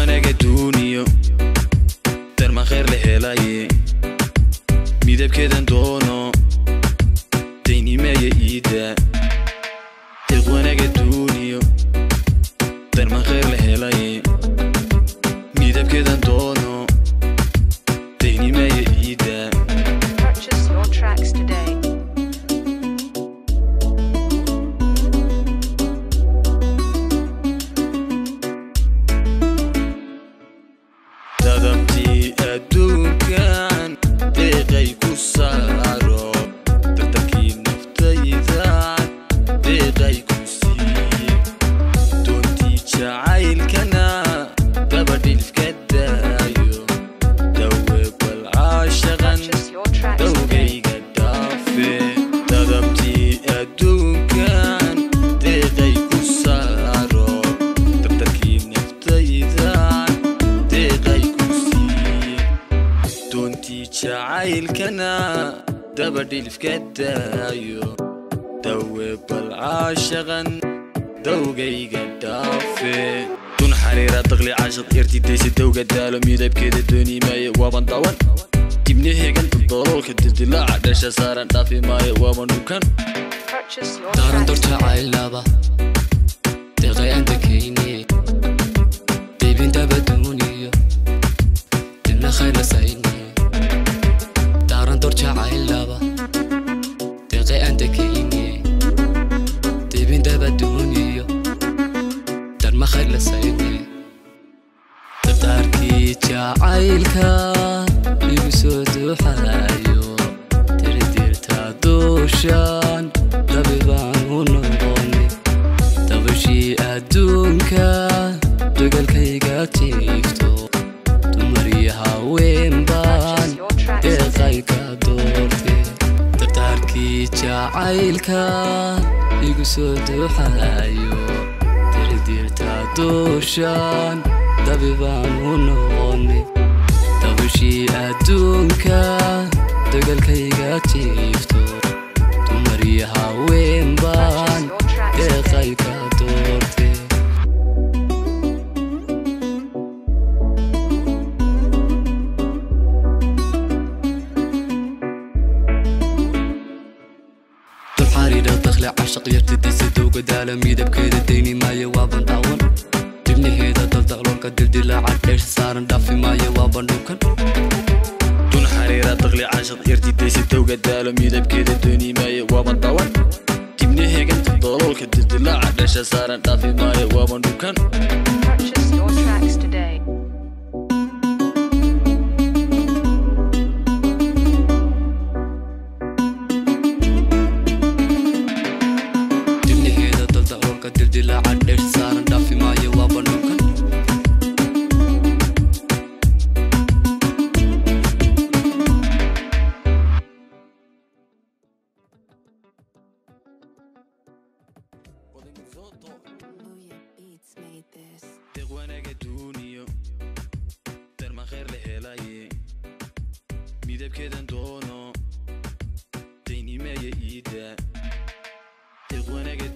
wanaga duuniyo darma khayr la helaye midabkeedan doono daynimeeya iida deeq wanaga duuniyo darma khayr la helaye midabkeedan doono daynimeeya iida. Purchase your tracks today. dadabtii adduunkan deeqay ku saaro dardarkii naftaydan deeqay ku siiye doontii jacaylkana dabadhilfka daayo dawe bal caashaqan dawgayga dhaafe dadabtii adduunkan deeqay ku saaro dardarkii naftaydan deeqay ku siiye doontii jacaylkana dabadhilfka daayo dawe bal caashaqan dawgayga dhaafe dun xariira daqli caashaq yartidaysa dawga daalo midabkeeda dooni maaye waaban dawan dibnaheegan daldaloolka dildilaaca dhasha saaran dhaafi maaye waaban dhukan Purchase your daaran tracks dorta today. caylaba deeqay anta keyne deybintaba duuniyo dibna khayr la sayne daaran dorta caylaba deeqay anta keyne deybintaba duuniyo darma khayr la sayne dardaarkii jacaylka igu soo duuxayo tirtirta duushan dabi baan u noqonay dabashii adduunka dagalkayga jiifto dumar iyo haween baan Purchase your tracks deeqay today. ka doortay dardaarkii jacaylka igu soo duuxayo tirtirta duushan dabi baan u noqonay dabashii adduunka dagalkayga jiifto dumar iyo haween baan deeqay ka doortay dul xariira daqli cashaq yartidaysa dawga daala midabkeeda dayni maayo waaban daawan dibnaheeda daldaloolka dildilaaca dheesha saaran dhaafi maayo waaban dhukan dun xariira daqli caashaq yartidaysa dawga daalo midabkeeda dooni maaye waaban dawan dibnaheegan daldaloolka dildilaaca dhasha saaran dhaafi maaye waaban dhukan Purchase your tracks today. dibnaheeda daldaloolka dildilaaca dheesha saaran dhaafi maayo waaban dhukan Booyah Beats made this. deeq wanaga duuniyo darma khayr la helaye midabkeedan doono daynimeeya iida deeq wanaga